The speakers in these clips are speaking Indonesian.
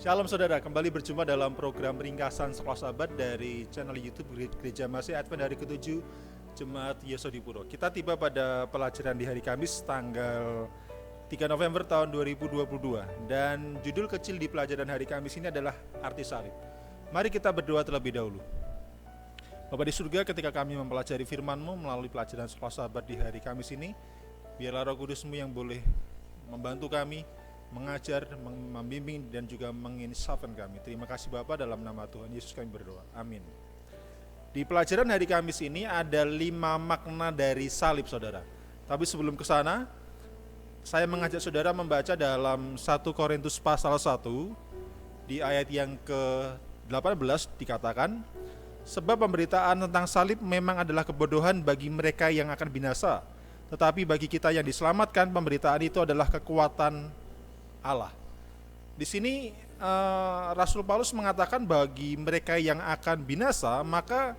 Shalom saudara, kembali berjumpa dalam program ringkasan Sekolah Sahabat dari channel YouTube Gereja Masih Advent hari ke-7 Jemaat Yesodipuro. Kita tiba pada pelajaran di hari Kamis tanggal 3 November tahun 2022 dan judul kecil di pelajaran hari Kamis ini adalah arti salib. Mari kita berdoa terlebih dahulu. Bapa di surga, ketika kami mempelajari firman-Mu melalui pelajaran Sekolah Sahabat di hari Kamis ini, biarlah Roh Kudus-Mu yang boleh membantu kami, mengajar, membimbing, dan juga menginsafkan kami. Terima kasih Bapa, dalam nama Tuhan Yesus kami berdoa. Amin. Di pelajaran hari Kamis ini ada 5 makna dari salib, saudara. Tapi sebelum ke sana, saya mengajak saudara membaca dalam 1 Korintus pasal 1 di ayat yang ke-18 dikatakan, sebab pemberitaan tentang salib memang adalah kebodohan bagi mereka yang akan binasa, tetapi bagi kita yang diselamatkan pemberitaan itu adalah kekuatan Allah. Di sini Rasul Paulus mengatakan bagi mereka yang akan binasa, maka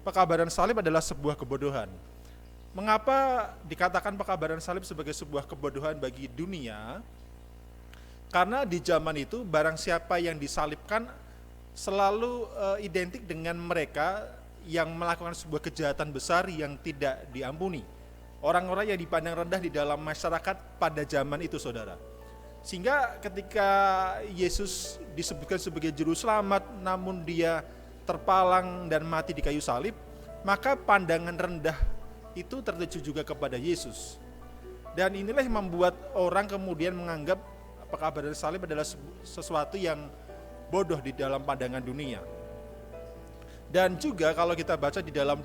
pekabaran salib adalah sebuah kebodohan. Mengapa dikatakan pekabaran salib sebagai sebuah kebodohan bagi dunia? Karena di zaman itu barang siapa yang disalibkan selalu identik dengan mereka yang melakukan sebuah kejahatan besar yang tidak diampuni. Orang-orang yang dipandang rendah di dalam masyarakat pada zaman itu, saudara. Sehingga ketika Yesus disebutkan sebagai juru selamat, namun dia terpalang dan mati di kayu salib, maka pandangan rendah itu tertuju juga kepada Yesus. Dan inilah yang membuat orang kemudian menganggap pekabaran salib adalah sesuatu yang bodoh di dalam pandangan dunia. Dan juga kalau kita baca di dalam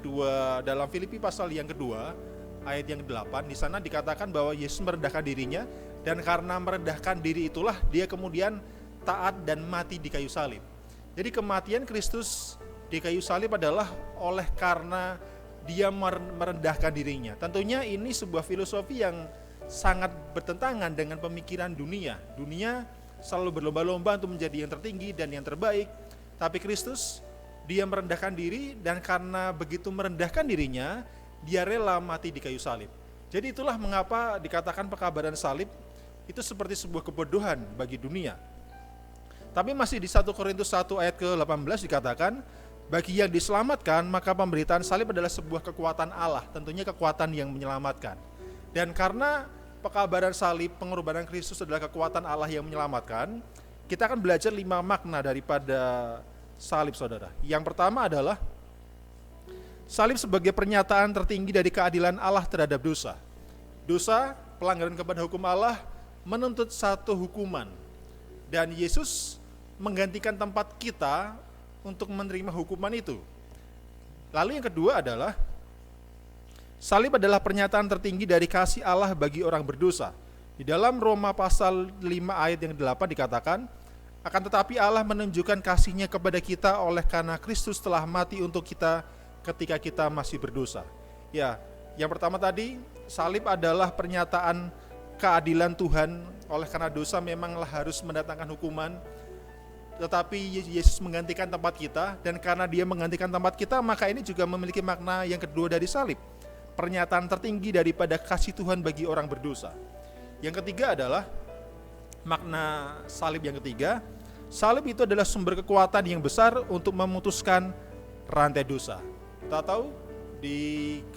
Filipi pasal yang kedua, ayat yang ke-8, di sana dikatakan bahwa Yesus merendahkan dirinya, dan karena merendahkan diri itulah dia kemudian taat dan mati di kayu salib. Jadi kematian Kristus di kayu salib adalah oleh karena dia merendahkan dirinya. Tentunya ini sebuah filosofi yang sangat bertentangan dengan pemikiran dunia. Dunia selalu berlomba-lomba untuk menjadi yang tertinggi dan yang terbaik, tapi Kristus dia merendahkan diri, dan karena begitu merendahkan dirinya, dia rela mati di kayu salib. Jadi itulah mengapa dikatakan pekabaran salib itu seperti sebuah kebodohan bagi dunia. Tapi masih di 1 Korintus 1 ayat ke-18 dikatakan, bagi yang diselamatkan maka pemberitaan salib adalah sebuah kekuatan Allah, tentunya kekuatan yang menyelamatkan. Dan karena pekabaran salib, pengorbanan Kristus adalah kekuatan Allah yang menyelamatkan, kita akan belajar 5 makna daripada salib, saudara. Yang pertama adalah salib sebagai pernyataan tertinggi dari keadilan Allah terhadap dosa. Dosa, pelanggaran kepada hukum Allah, menuntut satu hukuman. Dan Yesus menggantikan tempat kita untuk menerima hukuman itu. Lalu yang kedua adalah salib adalah pernyataan tertinggi dari kasih Allah bagi orang berdosa. Di dalam Roma pasal 5 ayat yang 8 dikatakan, akan tetapi Allah menunjukkan kasih-Nya kepada kita oleh karena Kristus telah mati untuk kita ketika kita masih berdosa. Ya, yang pertama tadi, salib adalah pernyataan keadilan Tuhan. Oleh karena dosa memanglah harus mendatangkan hukuman, tetapi Yesus menggantikan tempat kita, dan karena dia menggantikan tempat kita, maka ini juga memiliki makna yang kedua dari salib, pernyataan tertinggi daripada kasih Tuhan bagi orang berdosa. Yang ketiga adalah makna salib yang ketiga, salib itu adalah sumber kekuatan yang besar untuk memutuskan rantai dosa. Kita tahu di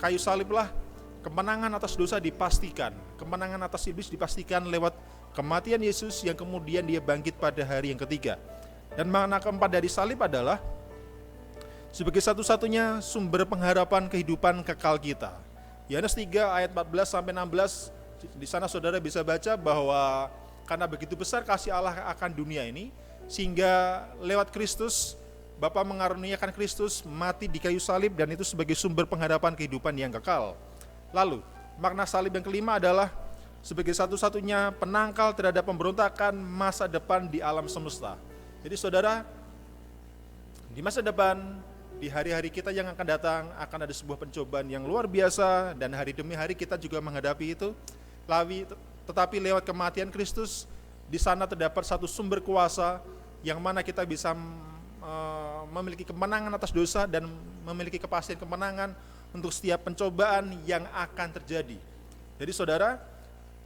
kayu saliblah kemenangan atas dosa dipastikan, kemenangan atas iblis dipastikan lewat kematian Yesus yang kemudian dia bangkit pada hari yang ketiga. Dan makna keempat dari salib adalah sebagai satu-satunya sumber pengharapan kehidupan kekal kita. Yohanes 3 ayat 14 sampai 16, di sana saudara bisa baca bahwa karena begitu besar kasih Allah akan dunia ini, sehingga lewat Kristus Bapa mengaruniakan Kristus mati di kayu salib, dan itu sebagai sumber pengharapan kehidupan yang kekal. Lalu, makna salib yang kelima adalah sebagai satu-satunya penangkal terhadap pemberontakan masa depan di alam semesta. Jadi saudara, di masa depan, di hari-hari kita yang akan datang, akan ada sebuah pencobaan yang luar biasa, dan hari demi hari kita juga menghadapi itu. Tetapi lewat kematian Kristus, di sana terdapat satu sumber kuasa yang mana kita bisa memiliki kemenangan atas dosa dan memiliki kepastian kemenangan untuk setiap pencobaan yang akan terjadi. Jadi saudara,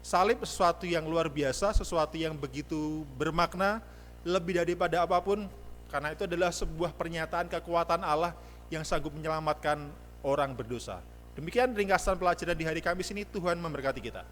salib sesuatu yang luar biasa, sesuatu yang begitu bermakna, lebih daripada apapun, karena itu adalah sebuah pernyataan kekuatan Allah yang sanggup menyelamatkan orang berdosa. Demikian ringkasan pelajaran di hari Kamis ini. Tuhan memberkati kita.